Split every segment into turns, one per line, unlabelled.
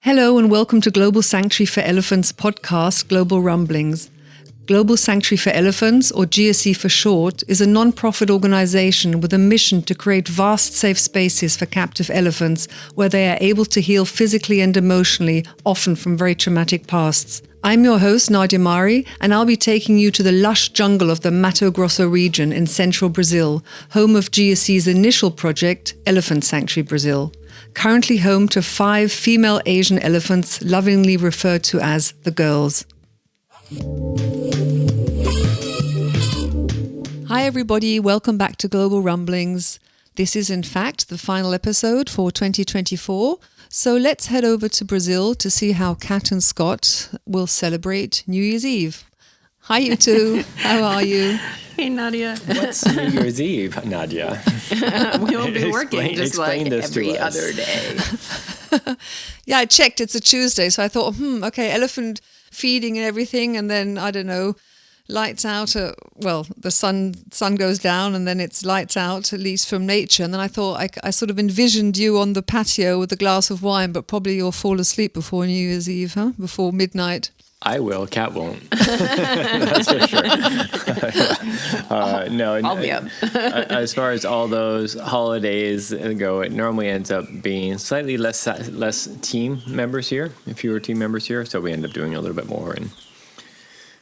Hello and welcome to Global Sanctuary for Elephants podcast, Global Rumblings. Global Sanctuary for Elephants, or GSE for short, is a non-profit organization with a mission to create vast safe spaces for captive elephants where they are able to heal physically and emotionally, often from very traumatic pasts. I'm your host, Nadia Mari, and I'll be taking you to the lush jungle of the Mato Grosso region in central Brazil, home of GSE's initial project, Elephant Sanctuary Brazil. Currently home to 5 female Asian elephants, lovingly referred to as the girls. Hi everybody, welcome back to Global Rumblings. This is in fact the final episode for 2024, so let's head over to Brazil to see how Kat and Scott will celebrate New Year's Eve. Hi you two, how are you?
Hey, Nadia.
What's New Year's Eve, Nadia?
We won't be working just like every other day.
Yeah, I checked. It's a Tuesday. So I thought, okay, elephant feeding and everything. And then, I don't know, lights out. The sun goes down and then it's lights out, at least from nature. And then I thought, I sort of envisioned you on the patio with a glass of wine, but probably you'll fall asleep before New Year's Eve, huh? Before midnight.
I will. Kat won't. That's for sure. No,
I'll be up.
As far as all those holidays go, it normally ends up being slightly less team members here, fewer team members here. So we end up doing a little bit more and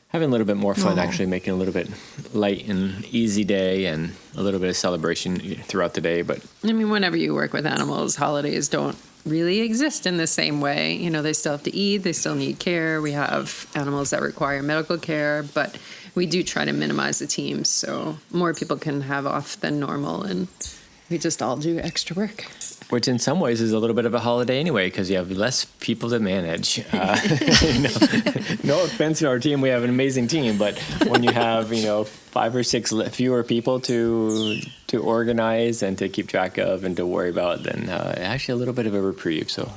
having a little bit more fun, actually making a little bit light and easy day and a little bit of celebration throughout the day. But
I mean, whenever you work with animals, holidays don't really exist in the same way. You know, they still have to eat, they still need care. We have animals that require medical care, but we do try to minimize the teams so more people can have off than normal, and we just all do extra work.
Which in some ways is a little bit of a holiday anyway, because you have less people to manage. No offense to our team, we have an amazing team, but when you have 5 or 6 fewer people to organize and to keep track of and to worry about, then actually a little bit of a reprieve. So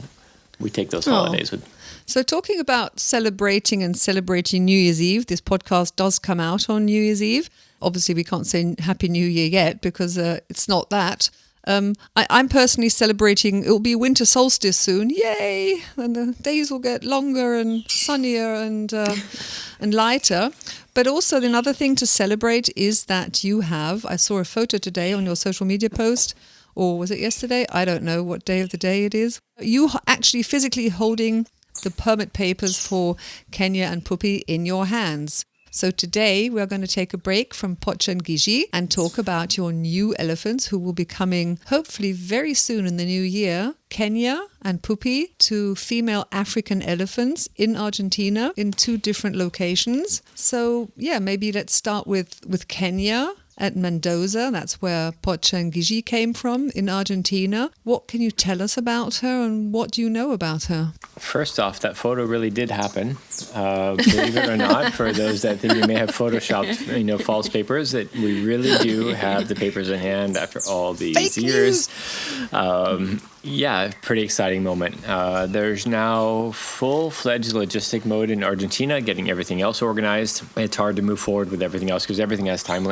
we take those holidays with.
So talking about celebrating New Year's Eve, this podcast does come out on New Year's Eve. Obviously, we can't say Happy New Year yet because it's not that. I'm personally celebrating, it will be winter solstice soon, yay! And the days will get longer and sunnier and lighter. But also another thing to celebrate is that I saw a photo today on your social media post, or was it yesterday? I don't know what day of the day it is. You actually physically holding the permit papers for Kenya and Pupy in your hands. So today we're going to take a break from Pocha and Guillermina and talk about your new elephants who will be coming hopefully very soon in the new year. Kenya and Pupy, 2 female African elephants in Argentina in 2 different locations. So yeah, maybe let's start with Kenya at Mendoza. That's where Pocha and Guillermina came from in Argentina. What can you tell us about her and what do you know about her?
First off, that photo really did happen. Believe it or not, for those that think you may have photoshopped, false papers, that we really do have the papers in hand after all these
Fake
years. Yeah, pretty exciting moment. There's now full-fledged logistic mode in Argentina, getting everything else organized. It's hard to move forward with everything else because everything has time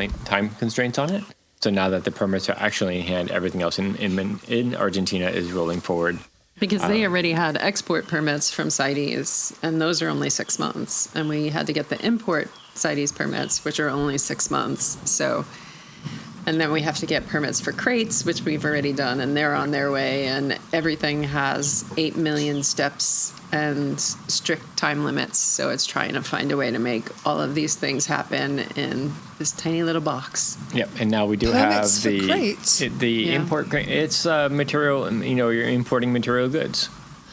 constraints on it. So now that the permits are actually in hand, everything else in Argentina is rolling forward.
Because they already had export permits from CITES, and those are only 6 months. And we had to get the import CITES permits, which are only 6 months. And then we have to get permits for crates, which we've already done, and they're on their way. And everything has 8 million steps and strict time limits. So it's trying to find a way to make all of these things happen in this tiny little box.
Yep, and now we do
permits
have
the
import crate. It's material, you're importing material goods.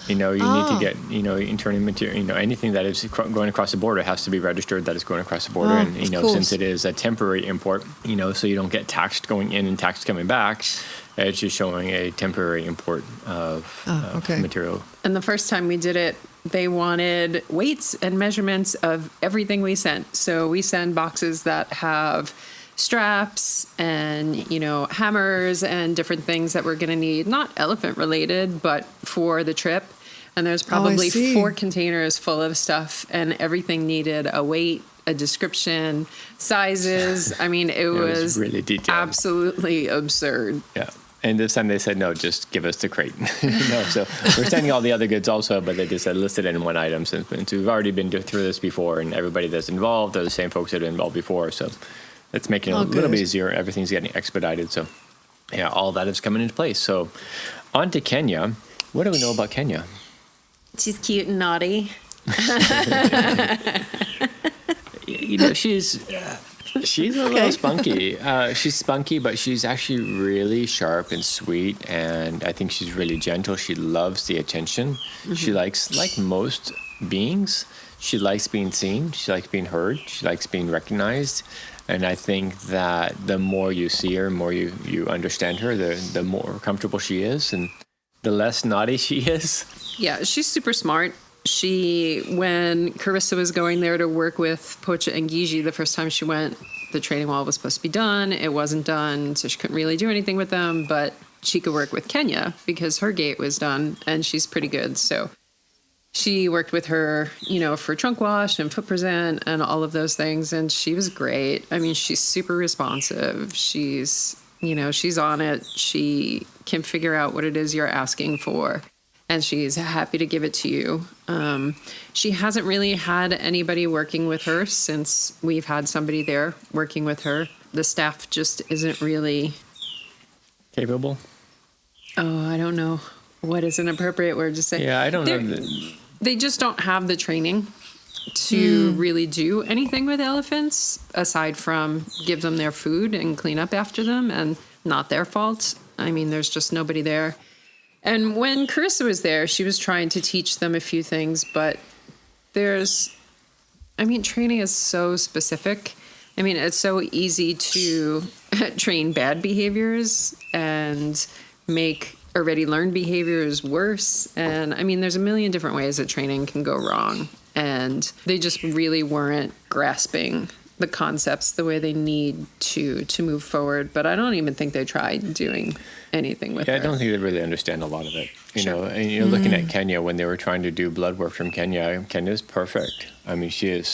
You need to get, internal material, anything that is going across the border has to be registered that is going across the border. And, since it is a temporary import, so you don't get taxed going in and taxed coming back, it's just showing a temporary import of material.
And the first time we did it, they wanted weights and measurements of everything we sent. So we send boxes that have straps and, you know, hammers and different things that we're going to need, not elephant related, but for the trip. And there's probably 4 containers full of stuff, and everything needed a weight, a description, sizes. I mean, it was
really detailed.
Absolutely absurd.
Yeah. And this time they said, no, just give us the crate. So we're sending all the other goods also, but they just said listed in one item. Since we've already been through this before, and everybody that's involved are the same folks that have been involved before. So it's making it a little bit easier. Everything's getting expedited. So yeah, all that is coming into place. So on to Kenya. What do we know about Kenya?
She's cute and naughty.
You know, she's a little spunky. She's spunky, but she's actually really sharp and sweet, and I think she's really gentle. She loves the attention. Mm-hmm. She likes, like most beings, she likes being seen. She likes being heard. She likes being recognized. And I think that the more you see her, the more you understand her, the more comfortable she is, and the less naughty she is.
Yeah, she's super smart. When Carissa was going there to work with Pocha and Guillermina, the first time she went, the training wall was supposed to be done. It wasn't done, so she couldn't really do anything with them, but she could work with Kenya because her gate was done, and she's pretty good. So she worked with her, you know, for trunk wash and foot present and all of those things, and she was great. I mean, she's super responsive. She's on it. She can figure out what it is you're asking for, and she's happy to give it to you. She hasn't really had anybody working with her since we've had somebody there working with her. The staff just isn't really
capable.
Oh, I don't know what is an appropriate word to say.
Yeah, I don't know.
They just don't have the training to really do anything with elephants aside from give them their food and clean up after them, and not their fault. I mean, there's just nobody there. And when Carissa was there, she was trying to teach them a few things, but training is so specific. I mean, it's so easy to train bad behaviors and make already learned behaviors worse. And I mean, there's a million different ways that training can go wrong. And they just really weren't grasping the concepts the way they need to move forward. But I don't even think they tried doing anything with it.
I don't think they really understand a lot of it. You know, and you're looking at Kenya when they were trying to do blood work from Kenya. Kenya's perfect. I mean, she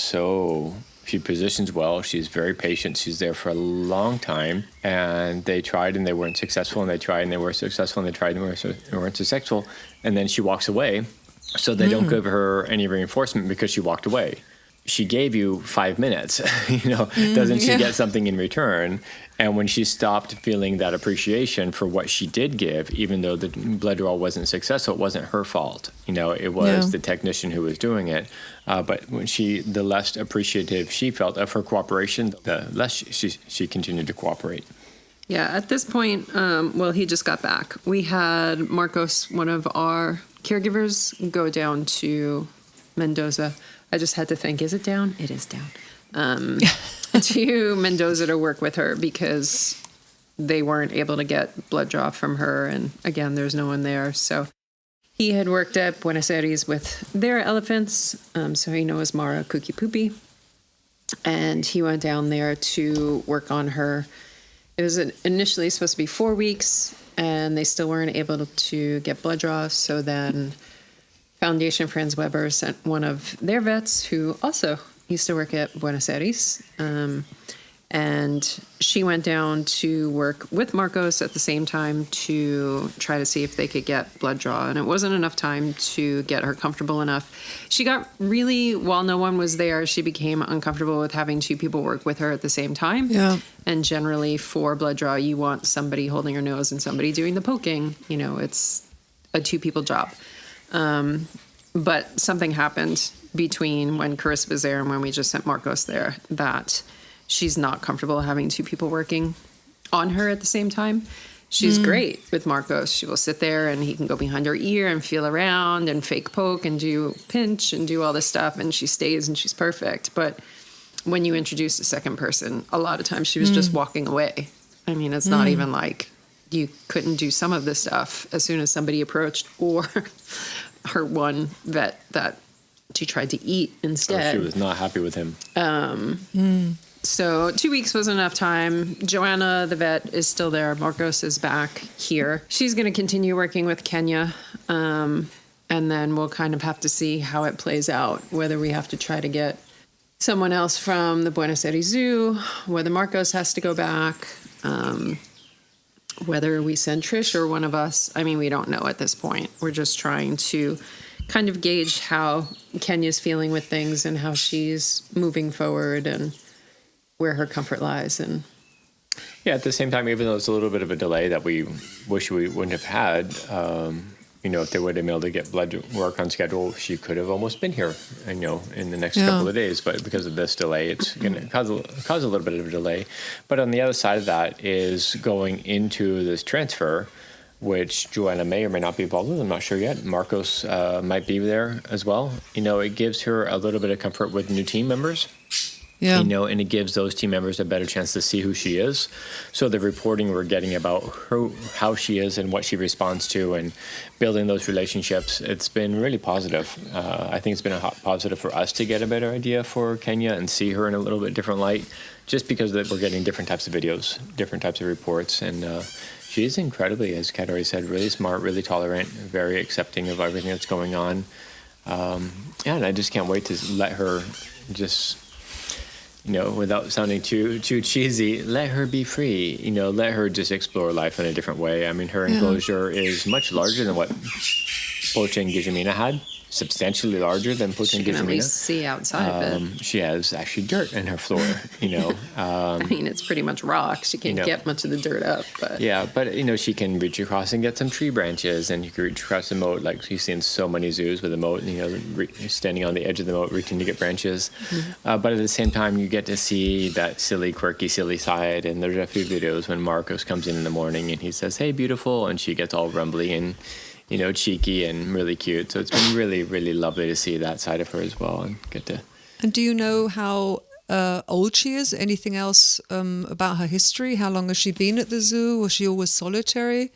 positions well. She's very patient. She's there for a long time. And they tried and they weren't successful, and they tried and they were successful, and they tried and they weren't successful. And then she walks away. So they don't give her any reinforcement because she walked away. She gave you 5 minutes, doesn't she get something in return? And when she stopped feeling that appreciation for what she did give, even though the blood draw wasn't successful, it wasn't her fault. It was the technician who was doing it. But when the less appreciative she felt of her cooperation, the less she continued to cooperate.
Yeah, at this point, he just got back. We had Marcos, one of our caregivers, go down to Mendoza. I just had to think, is it down? It is down. To Mendoza to work with her because they weren't able to get blood draw from her. And again, there's no one there. So he had worked at Buenos Aires with their elephants. So he knows Mara Cookie Poopy. And he went down there to work on her. It was initially supposed to be 4 weeks, and they still weren't able to get blood draw. So then Foundation Franz Weber sent one of their vets who also used to work at Buenos Aires. And she went down to work with Marcos at the same time to try to see if they could get blood draw. And it wasn't enough time to get her comfortable enough. She got really, while no one was there, she became uncomfortable with having 2 people work with her at the same time. Yeah. And generally for blood draw, you want somebody holding her nose and somebody doing the poking. It's a 2-people job. But something happened between when Carissa was there and when we just sent Marcos there that she's not comfortable having 2 people working on her at the same time. She's great with Marcos. She will sit there and he can go behind her ear and feel around and fake poke and do pinch and do all this stuff. And she stays and she's perfect. But when you introduce a second person, a lot of times she was just walking away. I mean, it's not even like you couldn't do some of this stuff as soon as somebody approached, or her one vet that she tried to eat instead.
She was not happy with him.
So 2 weeks was enough time. Joanna, the vet, is still there. Marcos is back here. She's going to continue working with Kenya. And then we'll kind of have to see how it plays out, whether we have to try to get someone else from the Buenos Aires Zoo, whether Marcos has to go back, whether we send Trish or one of us. I mean, we don't know at this point. We're just trying to kind of gauge how Kenya's feeling with things and how she's moving forward and where her comfort lies. And
yeah, at the same time, even though it's a little bit of a delay that we wish we wouldn't have had, if they would have been able to get blood work on schedule, she could have almost been here, in the next couple of days. But because of this delay, it's going to cause a little bit of a delay. But on the other side of that is going into this transfer, which Joanna may or may not be involved with. I'm not sure yet. Marcos might be there as well. It gives her a little bit of comfort with new team members. Yeah. And it gives those team members a better chance to see who she is. So the reporting we're getting about her, how she is and what she responds to and building those relationships, it's been really positive. I think it's been a positive for us to get a better idea for Kenya and see her in a little bit different light, just because we're getting different types of videos, different types of reports. And she is incredibly, as Kat already said, really smart, really tolerant, very accepting of everything that's going on. And I just can't wait to let her just... without sounding too cheesy, let her be free. Let her just explore life in a different way. I mean, her enclosure is much larger than what Pocha and Guillermina had. Substantially larger than Pocha and Guillermina.
You can at least see outside of it.
She has actually dirt in her floor,
I mean, it's pretty much rock. She can't get much of the dirt up. But
yeah, but, she can reach across and get some tree branches, and you can reach across the moat, like you see in so many zoos with a moat, standing on the edge of the moat, reaching to get branches. Mm-hmm. But at the same time, you get to see that silly, quirky, silly side, and there's a few videos when Marcos comes in the morning and he says, "Hey, beautiful," and she gets all rumbly and cheeky and really cute. So it's been really, really lovely to see that side of her as well and get to.
And do you know how old she is? Anything else about her history? How long has she been at the zoo? Was she always solitary?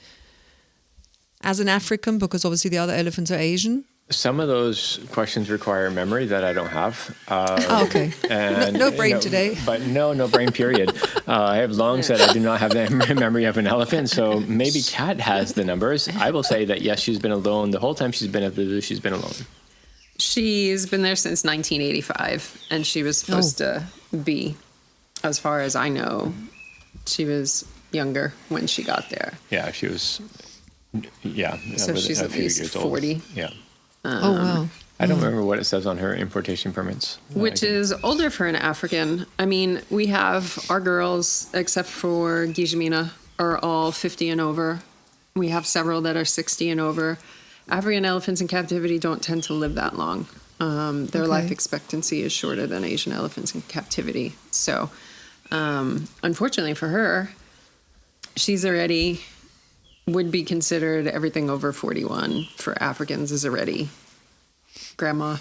As an African, because obviously the other elephants are Asian.
Some of those questions require memory that I don't have.
Okay. And, no brain today.
But no brain, period. I have long said I do not have the memory of an elephant, so maybe Kat has the numbers. I will say that, yes, she's been alone. The whole time she's been at the zoo, she's been alone.
She's been there since 1985, and she was supposed to be, as far as I know, she was younger when she got there.
Yeah, she was,
So she's at least 40.
Yeah.
Wow.
I don't remember what it says on her importation permits.
Which is older for an African. I mean, we have our girls, except for Guillermina, are all 50 and over. We have several that are 60 and over. African elephants in captivity don't tend to live that long. Their life expectancy is shorter than Asian elephants in captivity. So, unfortunately for her, she's already... would be considered everything over 41 for Africans is already grandma.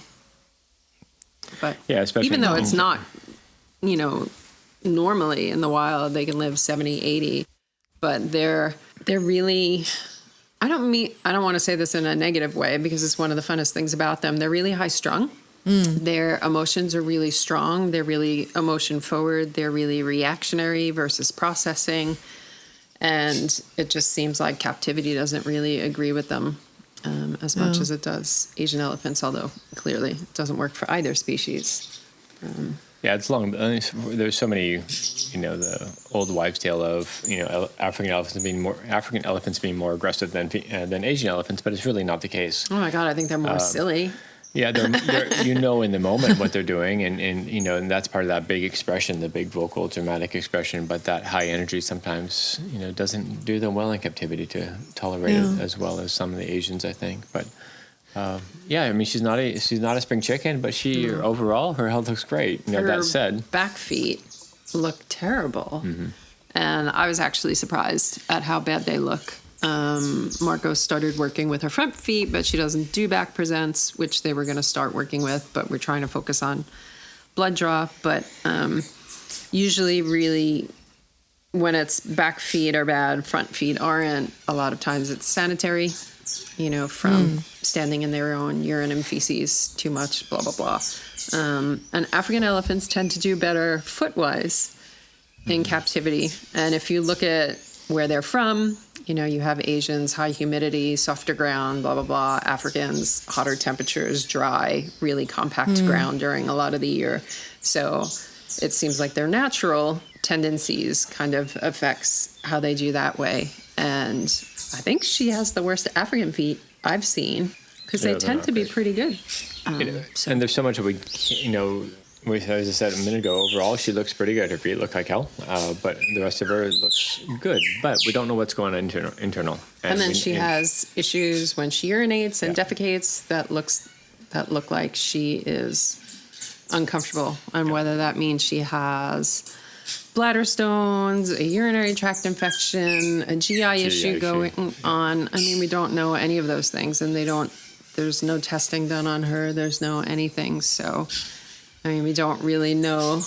But
especially
even though it's not, normally in the wild, they can live 70, 80, but they're really, I don't want to say this in a negative way because it's one of the funnest things about them. They're really high strung. Their emotions are really strong. They're really emotion forward. They're really reactionary versus processing. And it just seems like captivity doesn't really agree with them as much as it does Asian elephants, although clearly it doesn't work for either species.
It's long. There's so many, the old wives' tale of, African elephants being more aggressive than Asian elephants, but it's really not the case.
Oh my God, I think they're more silly.
Yeah, they're in the moment what they're doing, and that's part of that big expression, the big vocal dramatic expression. But that high energy sometimes doesn't do them well in captivity to tolerate it as well as some of the Asians, I think. But she's not a spring chicken, but overall her health looks great. That said,
back feet look terrible, and I was actually surprised at how bad they look. Marcos started working with her front feet, but she doesn't do back presents, which they were going to start working with, but we're trying to focus on blood draw. But usually really when it's back feet are bad, front feet aren't, a lot of times it's sanitary, from standing in their own urine and feces too much, blah, blah, blah. And African elephants tend to do better foot-wise in captivity. And if you look at where they're from, you have Asians, high humidity, softer ground, blah, blah, blah. Africans, hotter temperatures, dry, really compact ground during a lot of the year. So it seems like their natural tendencies kind of affects how they do that way. And I think she has the worst African feet I've seen, because they tend to be pretty good.
And there's so much that as I said a minute ago, overall, she looks pretty good. Her feet look like hell, but the rest of her looks good. But we don't know what's going on internal.
And then she has issues when she urinates and defecates that look like she is uncomfortable. And whether that means she has bladder stones, a urinary tract infection, a GI issue going on. I mean, we don't know any of those things, and there's no testing done on her. There's no anything. So, I mean, we don't really know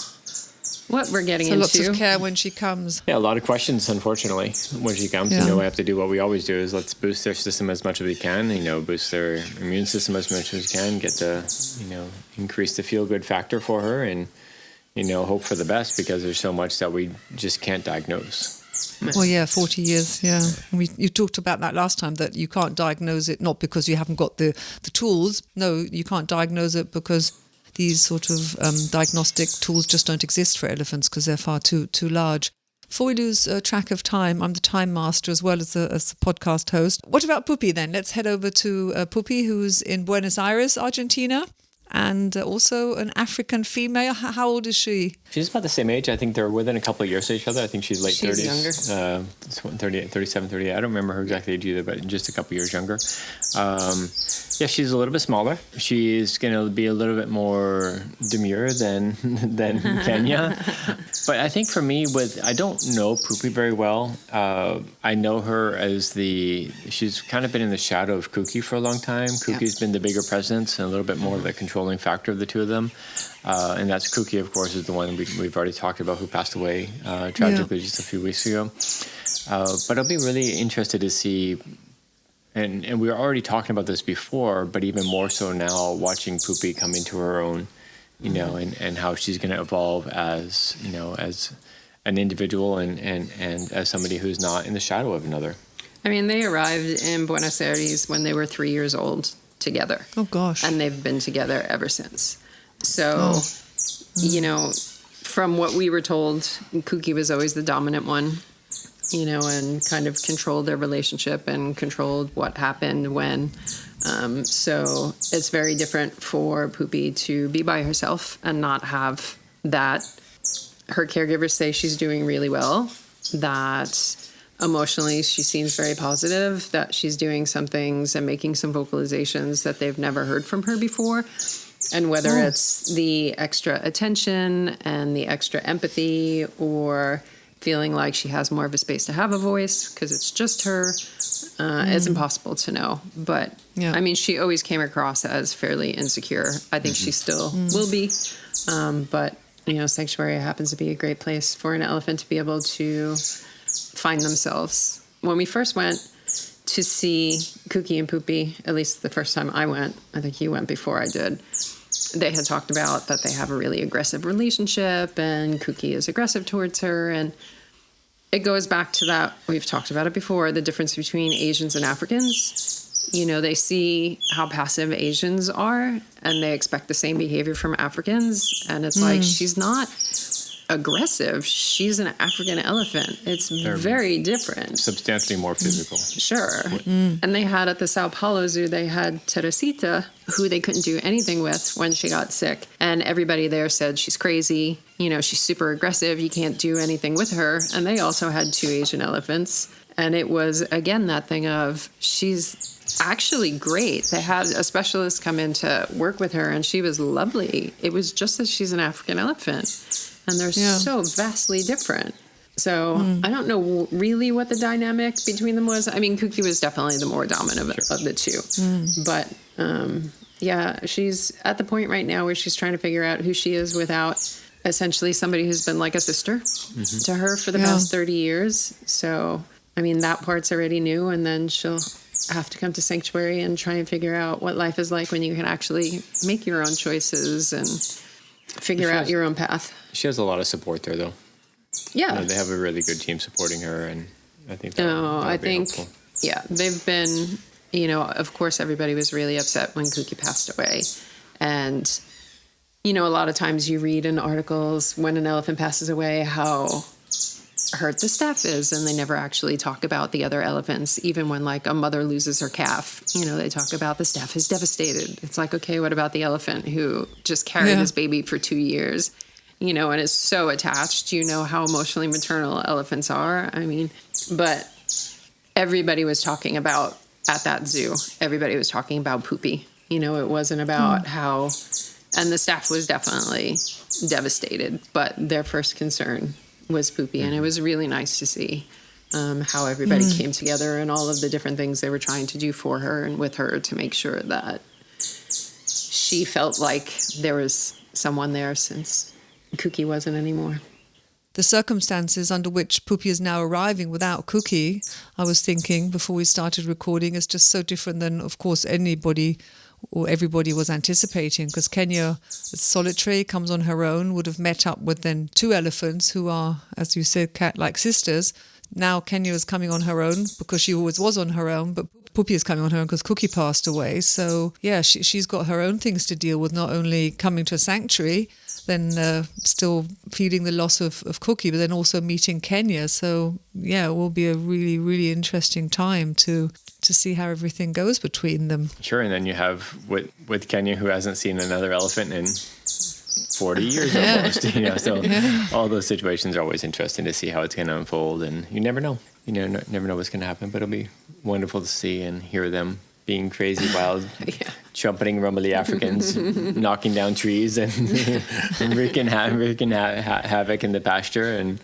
what we're getting into.
Lots of care when she comes.
Yeah, a lot of questions, unfortunately, when she comes. We have to do what we always do, is let's boost their system as much as we can, boost their immune system as much as we can, get the, increase the feel-good factor for her, and, hope for the best, because there's so much that we just can't diagnose.
Well, 40 years, You talked about that last time, that you can't diagnose it, not because you haven't got the tools. No, you can't diagnose it because these sort of diagnostic tools just don't exist for elephants, because they're far too large. Before we lose track of time, I'm the time master as well as the podcast host. What about Pupy then? Let's head over to Pupy, who's in Buenos Aires, Argentina, and also an African female. How old is she?
She's about the same age. I think they're within a couple of years of each other. I think she's late 30s.
She's younger.
37, 38. I don't remember her exact age either, but just a couple of years younger. She's a little bit smaller. She's going to be a little bit more demure than Kenya. But I think for me, I don't know Pupy very well. I know her as she's kind of been in the shadow of Kuki for a long time. Kuki's been the bigger presence and a little bit more of the controlling factor of the two of them. And that's Kuki, of course, is the one we've already talked about, who passed away tragically just a few weeks ago. But I'll be really interested to see, and we were already talking about this before, but even more so now, watching Pupy come into her own, and how she's going to evolve as an individual and as somebody who's not in the shadow of another.
I mean, they arrived in Buenos Aires when they were 3 years old together.
Oh, gosh.
And they've been together ever since. So, from what we were told, Kuki was always the dominant one, and kind of controlled their relationship and controlled what happened when. So it's very different for Pupy to be by herself and not have that. Her caregivers say she's doing really well, that emotionally she seems very positive, that she's doing some things and making some vocalizations that they've never heard from her before. And whether it's the extra attention and the extra empathy, or feeling like she has more of a space to have a voice because it's just her, it's impossible to know. But, I mean, she always came across as fairly insecure. I think she still will be. But, sanctuary happens to be a great place for an elephant to be able to find themselves. When we first went to see Kuki and Pupy, at least the first time I went, I think you went before I did, they had talked about that they have a really aggressive relationship, and Kuki is aggressive towards her. And it goes back to that, we've talked about it before, the difference between Asians and Africans. They see how passive Asians are, and they expect the same behavior from Africans. And it's like, she's not aggressive. She's an African elephant. They're very different.
Substantially more physical.
Sure. And they had at the Sao Paulo Zoo, they had Teresita, who they couldn't do anything with when she got sick. And everybody there said she's crazy. She's super aggressive. You can't do anything with her. And they also had 2 Asian elephants. And it was, again, that thing of she's actually great. They had a specialist come in to work with her, and she was lovely. It was just that she's an African elephant. And they're so vastly different. So I don't know really what the dynamic between them was. I mean, Kuki was definitely the more dominant of the two. But, she's at the point right now where she's trying to figure out who she is without essentially somebody who's been like a sister to her for the past 30 years. So, I mean, that part's already new, and then she'll have to come to Sanctuary and try and figure out what life is like when you can actually make your own choices and figure out your own path.
She has a lot of support there, though.
Yeah.
You know, they have a really good team supporting her, and I think helpful.
Yeah, they've been, you know, of course, everybody was really upset when Cookie passed away. And, you know, a lot of times you read in articles when an elephant passes away how hurt the staff is, and they never actually talk about the other elephants. Even when, like, a mother loses her calf, you know, they talk about the staff is devastated. It's like, okay, what about the elephant who just carried his baby for 2 years, you know, and is so attached? You know how emotionally maternal elephants are. I mean, but everybody was talking about, at that zoo, everybody was talking about Pupy. You know, it wasn't about how, and the staff was definitely devastated, but their first concern was Pupy. And it was really nice to see how everybody came together and all of the different things they were trying to do for her and with her to make sure that she felt like there was someone there, since Cookie wasn't anymore.
The circumstances under which Pupy is now arriving without Cookie, I was thinking before we started recording, is just so different than, of course, anybody or everybody was anticipating, because Kenya is solitary, comes on her own, would have met up with then 2 elephants who are, as you said, cat-like sisters. Now Kenya is coming on her own because she always was on her own, but Pupy is coming on her own because Cookie passed away. So, yeah, she's got her own things to deal with, not only coming to a sanctuary, then still feeling the loss of Cookie, but then also meeting Kenya. So, yeah, it will be a really, really interesting time to see how everything goes between them.
Sure, and then you have with Kenya, who hasn't seen another elephant in 40 years almost. You know, so all those situations are always interesting to see how it's going to unfold, and you never know. You know, never know what's going to happen, but it'll be wonderful to see and hear them being crazy, wild, trumpeting, rumbly Africans, knocking down trees and wreaking havoc in the pasture and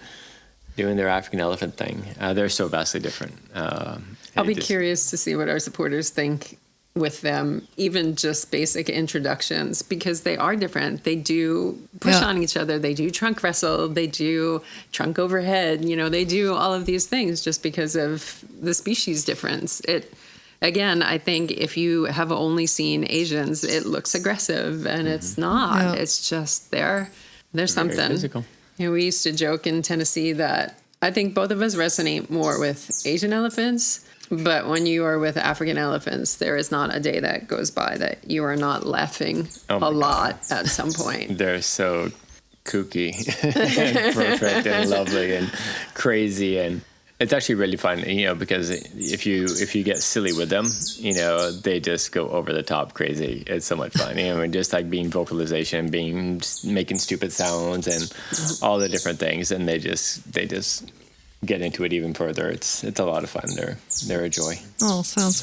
doing their African elephant thing. They're so vastly different.
I'll be curious to see what our supporters think with them, even just basic introductions, because they are different. They do push on each other. They do trunk wrestle. They do trunk overhead. You know, they do all of these things just because of the species difference. Again, I think if you have only seen Asians, it looks aggressive, and it's not. Yeah. It's just there's something.
Very physical.
You know, we used to joke in Tennessee that I think both of us resonate more with Asian elephants, but when you are with African elephants, there is not a day that goes by that you are not laughing a lot at some point.
They're so kooky and perfect and lovely and crazy, and it's actually really fun, you know, because if you get silly with them, you know, they just go over the top crazy. It's so much fun, you know, and just like being vocalization, making stupid sounds and all the different things, and they just get into it even further. It's a lot of fun. They're a joy.
Oh, sounds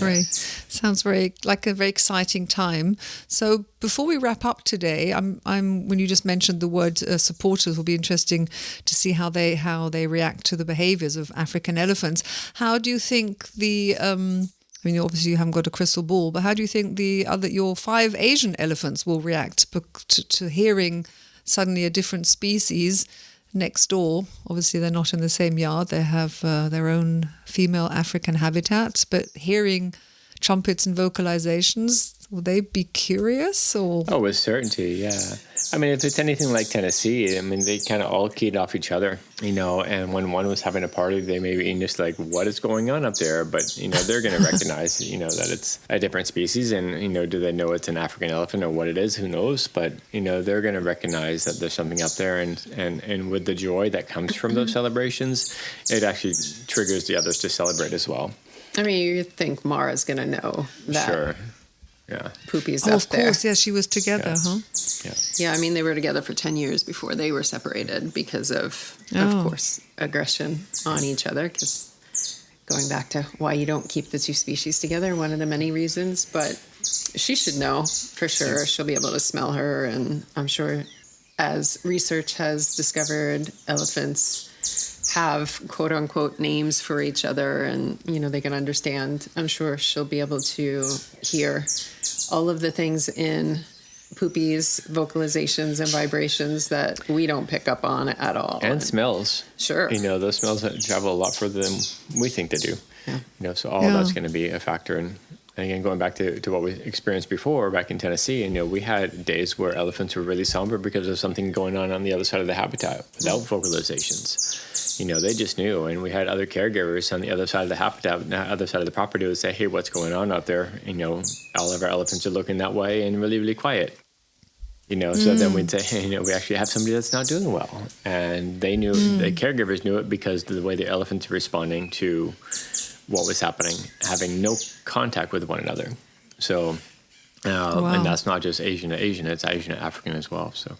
very like a very exciting time. So before we wrap up today, when you just mentioned the word supporters, will be interesting to see how they react to the behaviors of African elephants. How do you think I mean, obviously you haven't got a crystal ball, but how do you think your 5 Asian elephants will react to hearing suddenly a different species next door? Obviously they're not in the same yard. They have their own female African habitats, but hearing trumpets and vocalizations, will they be curious? Or?
Oh, with certainty, yeah. I mean, if it's anything like Tennessee, I mean, they kind of all keyed off each other, you know, and when one was having a party, they may be just like, what is going on up there? But, you know, they're going to recognize, you know, that it's a different species, and, you know, do they know it's an African elephant or what it is? Who knows? But, you know, they're going to recognize that there's something up there, and with the joy that comes from those celebrations, it actually triggers the others to celebrate as well.
I mean, you think Mara's going to know that.
Sure. Yeah.
Pupy's up
of course,
there.
Yeah, she was together, huh?
Yeah, I mean, they were together for 10 years before they were separated because of course, aggression on each other, because going back to why you don't keep the 2 species together, one of the many reasons, but she should know for sure. She'll be able to smell her, and I'm sure, as research has discovered, elephants have quote-unquote names for each other, and, you know, they can understand. I'm sure she'll be able to hear all of the things in Pupy's vocalizations and vibrations that we don't pick up on at all.
And smells.
Sure.
Those smells travel a lot further than we think they do.
Yeah.
So all that's going to be a factor. And again, going back to what we experienced before back in Tennessee, we had days where elephants were really somber because of something going on the other side of the habitat without vocalizations. They just knew. And we had other caregivers on the other side of the habitat, the other side of the property would say, hey, what's going on out there? All of our elephants are looking that way and really, really quiet. So then we'd say, hey, we actually have somebody that's not doing well. And they knew, the caregivers knew it because of the way the elephants were responding to what was happening, having no contact with one another. So, and that's not just Asian to Asian, it's Asian to African as well. So,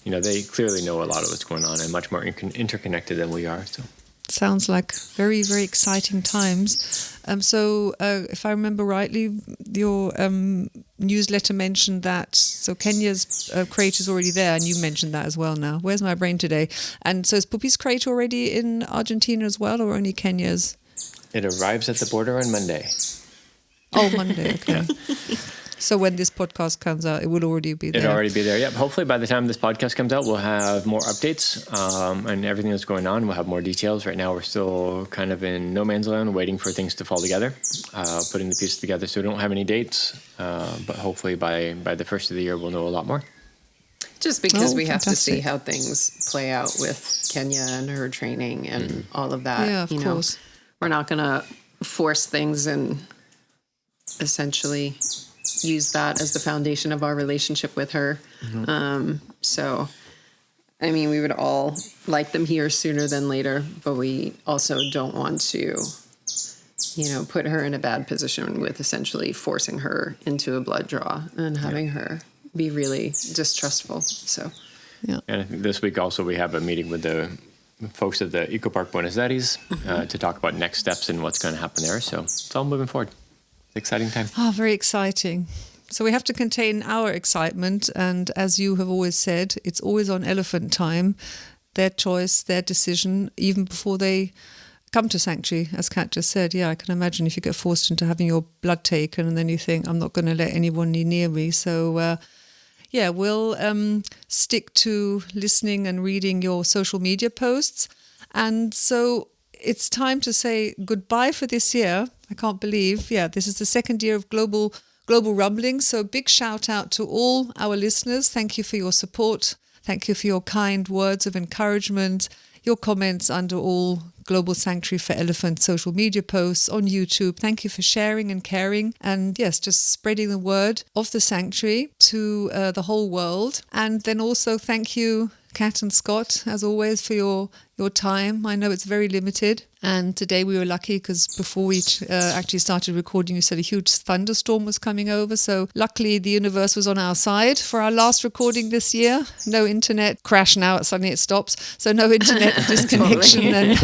they clearly know a lot of what's going on and much more interconnected than we are. So.
Sounds like very, very exciting times. So if I remember rightly, your newsletter mentioned that, so Kenya's crate is already there, and you mentioned that as well now. Where's my brain today? And so is Pupy's crate already in Argentina as well, or only Kenya's?
It arrives at the border on Monday.
Oh, Monday, okay. So when this podcast comes out, it will already be there.
It'll already be there, yep. Hopefully by the time this podcast comes out, we'll have more updates and everything that's going on. We'll have more details. Right now, we're still kind of in no man's land, waiting for things to fall together, putting the pieces together. So we don't have any dates, but hopefully by the first of the year, we'll know a lot more.
Just because we have to see how things play out with Kenya and her training and all of that.
Yeah, of course.
We're not going to force things and essentially use that as the foundation of our relationship with her. So, I mean, we would all like them here sooner than later, but we also don't want to, put her in a bad position with essentially forcing her into a blood draw and having her be really distrustful. So,
yeah.
And I think this week also we have a meeting with the folks at the Eco Park Buenos Aires to talk about next steps and what's going to happen there. So it's all moving forward. Exciting time.
Oh, very exciting. So we have to contain our excitement. And as you have always said, it's always on elephant time, their choice, their decision, even before they come to sanctuary, as Kat just said. Yeah, I can imagine if you get forced into having your blood taken and then you think, I'm not going to let anyone near me. So, we'll stick to listening and reading your social media posts. And so it's time to say goodbye for this year. I can't believe, this is the second year of Global Rumblings. So big shout out to all our listeners. Thank you for your support. Thank you for your kind words of encouragement, your comments under all Global Sanctuary for Elephant social media posts on YouTube. Thank you for sharing and caring. And yes, just spreading the word of the sanctuary to the whole world. And then also thank you, Kat and Scott, as always, for your time. I know it's very limited. And today we were lucky because before we actually started recording, you said a huge thunderstorm was coming over. So luckily the universe was on our side for our last recording this year. No internet crash now, suddenly it stops. So no internet disconnection and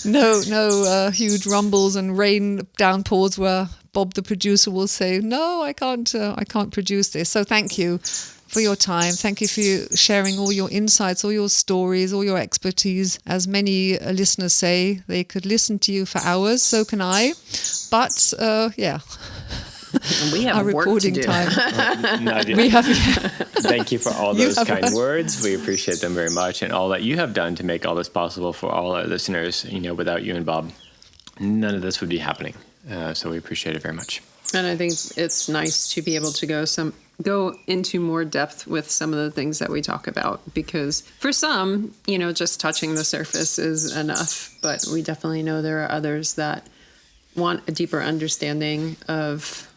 no huge rumbles and rain downpours where Bob the producer will say, no, I can't produce this. So thank you for your time. Thank you for sharing all your insights, all your stories, all your expertise. As many listeners say, they could listen to you for hours. So can I. But
we have
our
work
recording
to do.
time.
Nadia,
We have.
thank you for all those kind words. We appreciate them very much, and all that you have done to make all this possible for all our listeners. Without you and Bob, none of this would be happening. So we appreciate it very much.
And I think it's nice to be able to go into more depth with some of the things that we talk about, because for some, just touching the surface is enough. But we definitely know there are others that want a deeper understanding of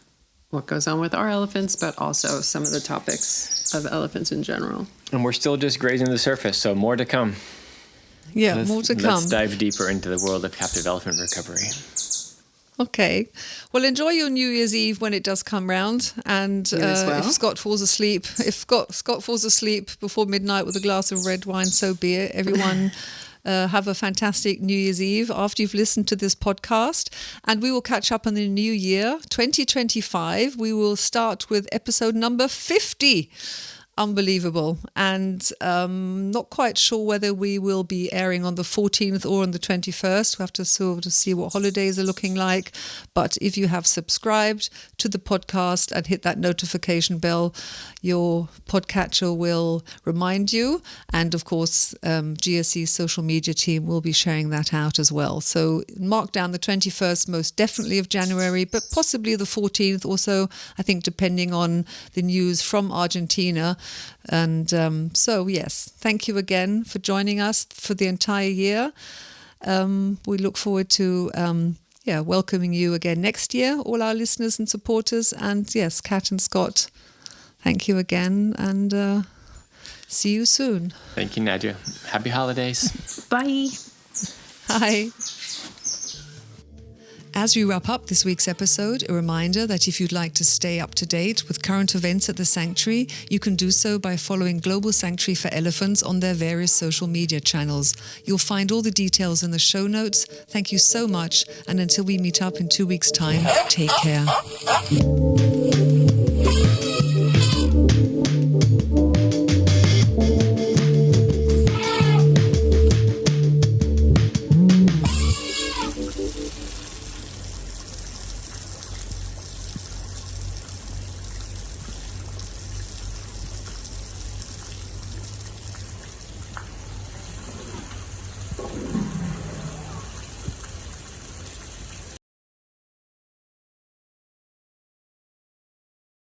what goes on with our elephants, but also some of the topics of elephants in general.
And we're still just grazing the surface, so more to come.
Yeah, more to come.
Let's dive deeper into the world of captive elephant recovery.
Okay. Well, enjoy your New Year's Eve when it does come round. And if Scott falls asleep, Scott falls asleep before midnight with a glass of red wine, so be it. Everyone have a fantastic New Year's Eve after you've listened to this podcast. And we will catch up in the new year, 2025. We will start with episode number 50. unbelievable. And not quite sure whether we will be airing on the 14th or on the 21st. We have to sort of see what holidays are looking like. But if you have subscribed to the podcast and hit that notification bell, your podcatcher will remind you. And of course, GSE's social media team will be sharing that out as well. So mark down the 21st, most definitely of January, but possibly the 14th also, I think, depending on the news from Argentina. And so, yes, thank you again for joining us for the entire year. We look forward to welcoming you again next year, all our listeners and supporters. And yes, Kat and Scott, thank you again, and see you soon.
Thank you, Nadia. Happy holidays.
Bye.
Hi. As we wrap up this week's episode, a reminder that if you'd like to stay up to date with current events at the Sanctuary, you can do so by following Global Sanctuary for Elephants on their various social media channels. You'll find all the details in the show notes. Thank you so much, and until we meet up in 2 weeks' time, take care.